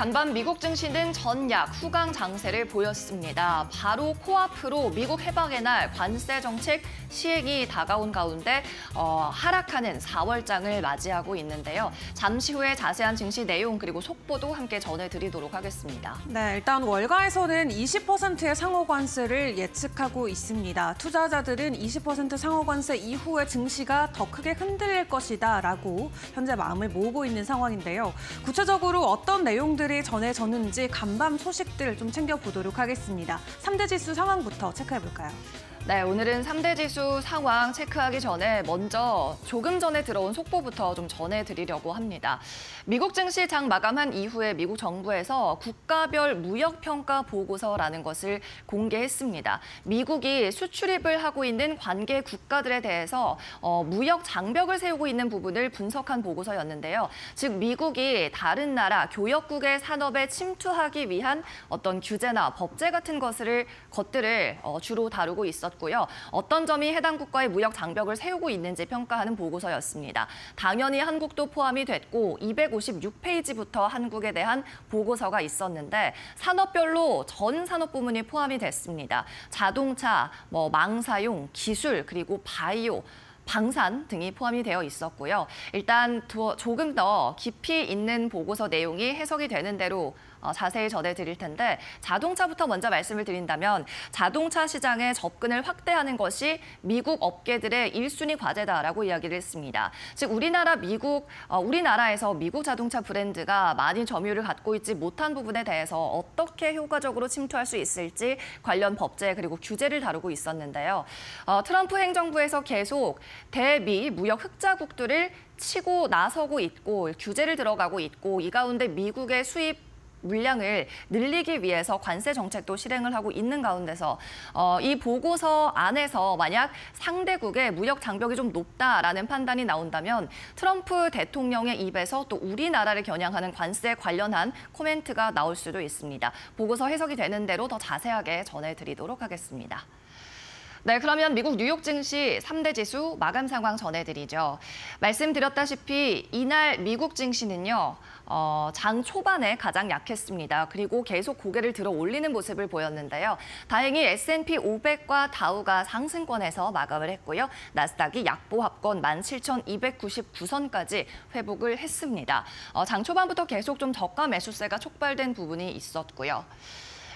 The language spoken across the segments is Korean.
간밤 미국 증시는 전약 후강 장세를 보였습니다. 바로 코앞으로 미국 해방의 날 관세 정책 시행이 다가온 가운데 하락하는 4월장을 맞이하고 있는데요. 잠시 후에 자세한 증시 내용 그리고 속보도 함께 전해드리도록 하겠습니다. 네, 일단 월가에서는 20%의 상호 관세를 예측하고 있습니다. 투자자들은 20% 상호 관세 이후에 증시가 더 크게 흔들릴 것이다라고 현재 마음을 모으고 있는 상황인데요. 구체적으로 어떤 내용들이 전해졌는지 간밤 소식들 좀 챙겨보도록 하겠습니다. 3대 지수 상황부터 체크해볼까요? 네, 오늘은 3대 지수 상황 체크하기 전에 먼저 조금 전에 들어온 속보부터 좀 전해드리려고 합니다. 미국 증시 장 마감한 이후에 미국 정부에서 국가별 무역평가 보고서라는 것을 공개했습니다. 미국이 수출입을 하고 있는 관계 국가들에 대해서 무역 장벽을 세우고 있는 부분을 분석한 보고서였는데요. 즉 미국이 다른 나라 교역국의 산업에 침투하기 위한 어떤 규제나 법제 같은 것들을 주로 다루고 있었습니다. 어떤 점이 해당 국가의 무역 장벽을 세우고 있는지 평가하는 보고서였습니다. 당연히 한국도 포함이 됐고 256페이지부터 한국에 대한 보고서가 있었는데 산업별로 전 산업 부문이 포함이 됐습니다. 자동차, 망사용, 기술, 그리고 바이오, 방산 등이 포함이 되어 있었고요. 일단 조금 더 깊이 있는 보고서 내용이 해석이 되는 대로 자세히 전해드릴 텐데 자동차부터 먼저 말씀을 드린다면 자동차 시장에 접근을 확대하는 것이 미국 업계들의 1순위 과제다라고 이야기를 했습니다. 즉 우리나라에서 미국 자동차 브랜드가 많이 점유율을 갖고 있지 못한 부분에 대해서 어떻게 효과적으로 침투할 수 있을지 관련 법제 그리고 규제를 다루고 있었는데요. 트럼프 행정부에서 계속 대미 무역 흑자국들을 치고 나서고 있고 규제를 들어가고 있고 이 가운데 미국의 수입 물량을 늘리기 위해서 관세 정책도 실행을 하고 있는 가운데서 이 보고서 안에서 만약 상대국의 무역 장벽이 좀 높다라는 판단이 나온다면 트럼프 대통령의 입에서 또 우리나라를 겨냥하는 관세 관련한 코멘트가 나올 수도 있습니다. 보고서 해석이 되는 대로 더 자세하게 전해드리도록 하겠습니다. 네, 그러면 미국 뉴욕 증시 3대 지수 마감 상황 전해드리죠. 말씀드렸다시피 이날 미국 증시는요. 장 초반에 가장 약했습니다. 그리고 계속 고개를 들어 올리는 모습을 보였는데요. 다행히 S&P 500과 다우가 상승권에서 마감을 했고요. 나스닥이 약보합권 17,299선까지 회복을 했습니다. 장 초반부터 계속 좀 저가 매수세가 촉발된 부분이 있었고요.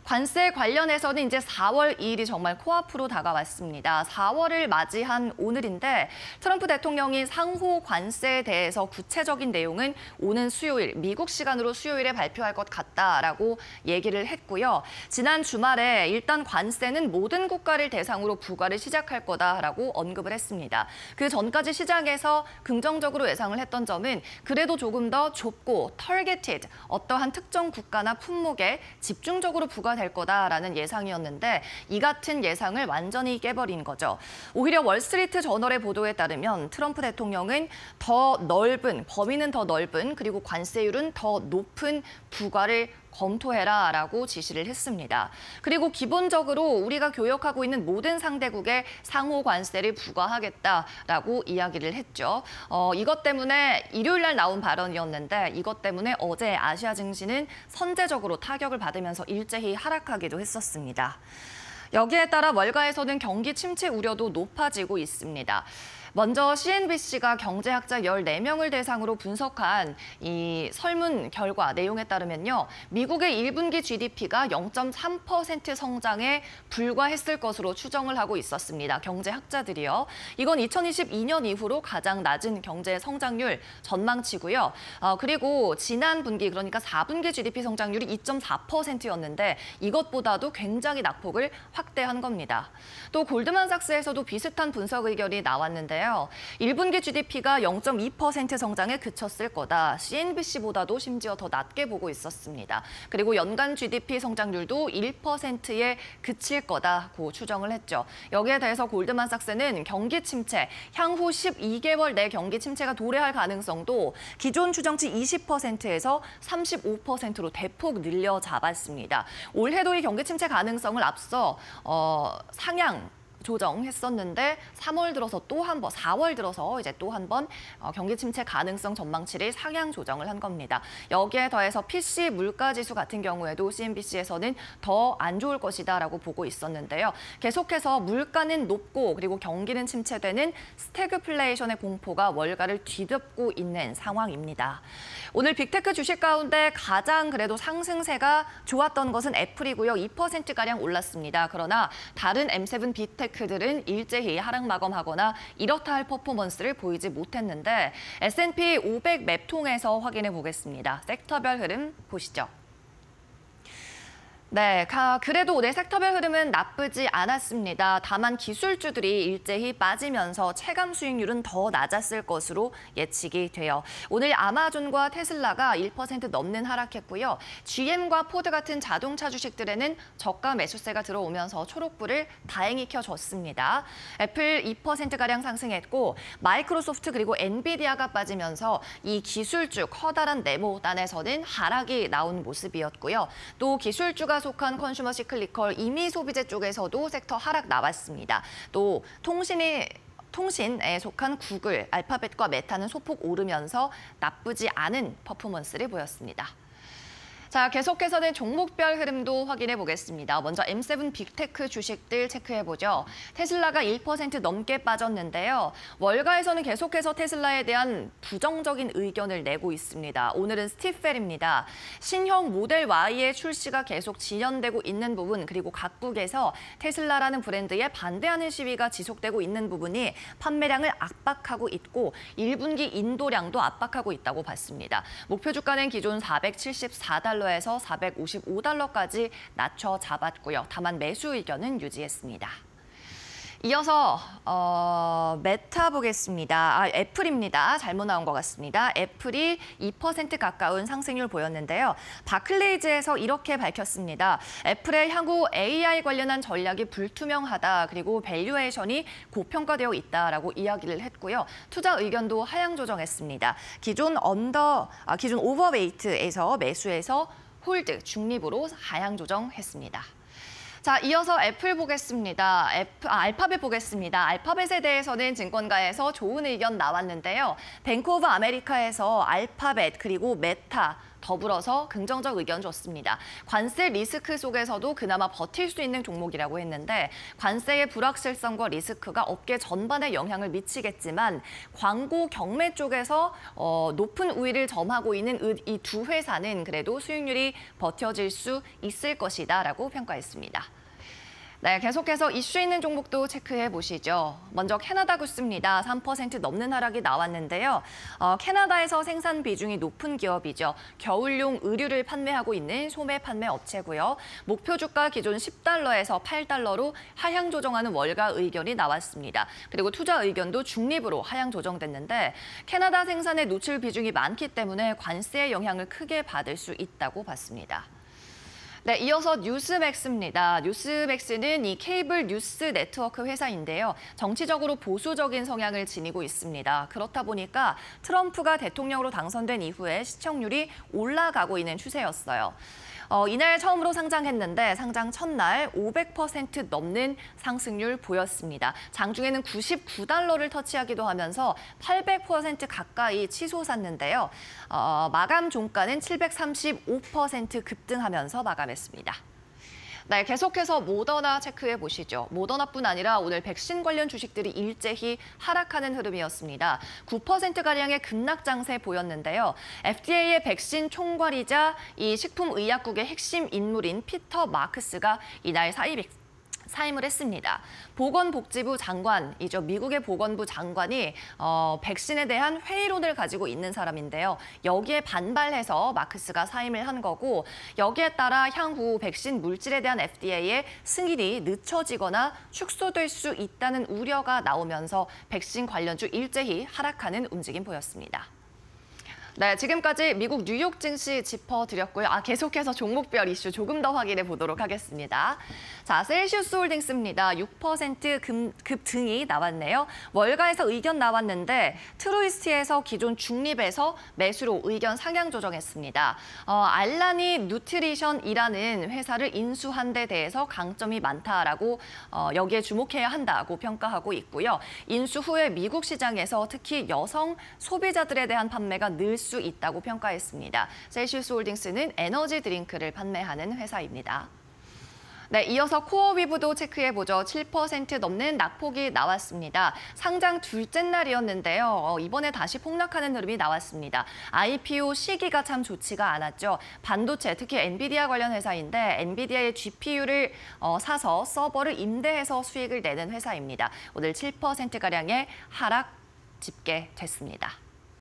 관세 관련해서는 이제 4월 2일이 정말 코앞으로 다가왔습니다. 4월을 맞이한 오늘인데 트럼프 대통령이 상호 관세에 대해서 구체적인 내용은 오는 수요일, 미국 시간으로 수요일에 발표할 것 같다라고 얘기를 했고요. 지난 주말에 일단 관세는 모든 국가를 대상으로 부과를 시작할 거다라고 언급을 했습니다. 그 전까지 시장에서 긍정적으로 예상을 했던 점은 그래도 조금 더 좁고 targeted, 어떠한 특정 국가나 품목에 집중적으로 부과될 거다라는 예상이었는데 이 같은 예상을 완전히 깨버린 거죠. 오히려 월스트리트 저널의 보도에 따르면 트럼프 대통령은 범위는 더 넓은 그리고 관세율은 더 높은 부과를 검토해라라고 지시를 했습니다. 그리고 기본적으로 우리가 교역하고 있는 모든 상대국에 상호 관세를 부과하겠다라고 이야기를 했죠. 이것 때문에 일요일 날 나온 발언이었는데 이것 때문에 어제 아시아 증시는 선제적으로 타격을 받으면서 일제히 하락하기도 했었습니다. 여기에 따라 월가에서는 경기 침체 우려도 높아지고 있습니다. 먼저 CNBC가 경제학자 14명을 대상으로 분석한 이 설문 결과 내용에 따르면요. 미국의 1분기 GDP가 0.3% 성장에 불과했을 것으로 추정을 하고 있었습니다. 경제학자들이요. 이건 2022년 이후로 가장 낮은 경제 성장률 전망치고요. 그리고 지난 분기 그러니까 4분기 GDP 성장률이 2.4%였는데 이것보다도 굉장히 낙폭을 확대한 겁니다. 또 골드만삭스에서도 비슷한 분석 의견이 나왔는데요. 1분기 GDP가 0.2% 성장에 그쳤을 거다. CNBC보다도 심지어 더 낮게 보고 있었습니다. 그리고 연간 GDP 성장률도 1%에 그칠 거다고 추정을 했죠. 여기에 대해서 골드만삭스는 경기 침체, 향후 12개월 내 경기 침체가 도래할 가능성도 기존 추정치 20%에서 35%로 대폭 늘려 잡았습니다. 올해도 이 경기 침체 가능성을 앞서 조정했었는데 3월 들어서 또 한 번, 4월 들어서 이제 또 한 번 경기 침체 가능성 전망치를 상향 조정을 한 겁니다. 여기에 더해서 PC 물가 지수 같은 경우에도 CNBC에서는 더 안 좋을 것이다라고 보고 있었는데요. 계속해서 물가는 높고 그리고 경기는 침체되는 스태그플레이션의 공포가 월가를 뒤덮고 있는 상황입니다. 오늘 빅테크 주식 가운데 가장 그래도 상승세가 좋았던 것은 애플이고요. 2%가량 올랐습니다. 그러나 다른 M7 빅테크들은 일제히 하락 마감하거나 이렇다 할 퍼포먼스를 보이지 못했는데 S&P 500 맵 통해서 확인해 보겠습니다. 섹터별 흐름 보시죠. 네, 그래도 오늘 섹터별 흐름은 나쁘지 않았습니다. 다만 기술주들이 일제히 빠지면서 체감 수익률은 더 낮았을 것으로 예측이 돼요. 오늘 아마존과 테슬라가 1% 넘는 하락했고요. GM과 포드 같은 자동차 주식들에는 저가 매수세가 들어오면서 초록불을 다행히 켜줬습니다. 애플 2%가량 상승했고 마이크로소프트 그리고 엔비디아가 빠지면서 이 기술주 커다란 네모단에서는 하락이 나온 모습이었고요. 또 기술주가 속한 컨슈머 시클리컬 이미 소비재 쪽에서도 섹터 하락 나왔습니다. 또 통신에 속한 구글, 알파벳과 메타는 소폭 오르면서 나쁘지 않은 퍼포먼스를 보였습니다. 자, 계속해서는 종목별 흐름도 확인해 보겠습니다. 먼저 M7 빅테크 주식들 체크해보죠. 테슬라가 1% 넘게 빠졌는데요. 월가에서는 계속해서 테슬라에 대한 부정적인 의견을 내고 있습니다. 오늘은 스티브 펠입니다. 신형 모델 Y의 출시가 계속 지연되고 있는 부분, 그리고 각국에서 테슬라라는 브랜드에 반대하는 시위가 지속되고 있는 부분이 판매량을 압박하고 있고 1분기 인도량도 압박하고 있다고 봤습니다. 목표 주가는 기존 474달러 에서 455달러까지 낮춰 잡았고요. 다만 매수 의견은 유지했습니다. 이어서 메타 보겠습니다. 애플입니다. 잘못 나온 것 같습니다. 애플이 2% 가까운 상승률 보였는데요. 바클레이즈에서 이렇게 밝혔습니다. 애플의 향후 AI 관련한 전략이 불투명하다. 그리고 밸류에이션이 고평가되어 있다라고 이야기를 했고요. 투자 의견도 하향 조정했습니다. 기존 오버웨이트에서 매수해서 홀드 중립으로 하향 조정했습니다. 자, 이어서 애플 보겠습니다. 알파벳 보겠습니다. 알파벳에 대해서는 증권가에서 좋은 의견 나왔는데요. 뱅크 오브 아메리카에서 알파벳 그리고 메타 더불어서 긍정적 의견 줬습니다. 관세 리스크 속에서도 그나마 버틸 수 있는 종목이라고 했는데 관세의 불확실성과 리스크가 업계 전반에 영향을 미치겠지만 광고 경매 쪽에서 높은 우위를 점하고 있는 이 두 회사는 그래도 수익률이 버텨질 수 있을 것이다라고 평가했습니다. 네, 계속해서 이슈 있는 종목도 체크해 보시죠. 먼저 캐나다 구스입니다. 3% 넘는 하락이 나왔는데요. 캐나다에서 생산 비중이 높은 기업이죠. 겨울용 의류를 판매하고 있는 소매 판매 업체고요. 목표 주가 기존 10달러에서 8달러로 하향 조정하는 월가 의견이 나왔습니다. 그리고 투자 의견도 중립으로 하향 조정됐는데 캐나다 생산의 노출 비중이 많기 때문에 관세의 영향을 크게 받을 수 있다고 봤습니다. 네, 이어서 뉴스맥스입니다. 뉴스맥스는 이 케이블 뉴스 네트워크 회사인데요. 정치적으로 보수적인 성향을 지니고 있습니다. 그렇다 보니까 트럼프가 대통령으로 당선된 이후에 시청률이 올라가고 있는 추세였어요. 이날 처음으로 상장했는데 상장 첫날 500% 넘는 상승률 보였습니다. 장중에는 99달러를 터치하기도 하면서 800% 가까이 치솟았는데요. 마감 종가는 735% 급등하면서 마감했습니다. 네, 계속해서 모더나 체크해 보시죠. 모더나뿐 아니라 오늘 백신 관련 주식들이 일제히 하락하는 흐름이었습니다. 9%가량의 급락 장세 보였는데요. FDA의 백신 총괄이자 이 식품의약국의 핵심 인물인 피터 마크스가 이날 사임을 했습니다. 보건복지부 장관이죠. 미국의 보건부 장관이 백신에 대한 회의론을 가지고 있는 사람인데요. 여기에 반발해서 마크스가 사임을 한 거고 여기에 따라 향후 백신 물질에 대한 FDA의 승인이 늦춰지거나 축소될 수 있다는 우려가 나오면서 백신 관련주 일제히 하락하는 움직임 보였습니다. 네, 지금까지 미국 뉴욕 증시 짚어드렸고요. 계속해서 종목별 이슈 조금 더 확인해 보도록 하겠습니다. 자, 셀시우스 홀딩스입니다. 6% 급등이 나왔네요. 월가에서 의견 나왔는데 트루이스트에서 기존 중립에서 매수로 의견 상향 조정했습니다. 알라니 누트리션이라는 회사를 인수한 데 대해서 강점이 많다라고 여기에 주목해야 한다고 평가하고 있고요. 인수 후에 미국 시장에서 특히 여성 소비자들에 대한 판매가 늘 수 있다고 평가했습니다. 셀시우스 홀딩스는 에너지 드링크를 판매하는 회사입니다. 네, 이어서 코어위브도 체크해보죠. 7% 넘는 낙폭이 나왔습니다. 상장 둘째 날이었는데요. 이번에 다시 폭락하는 흐름이 나왔습니다. IPO 시기가 참 좋지가 않았죠. 반도체, 특히 엔비디아 관련 회사인데 엔비디아의 GPU를 사서 서버를 임대해서 수익을 내는 회사입니다. 오늘 7%가량의 하락 집계됐습니다.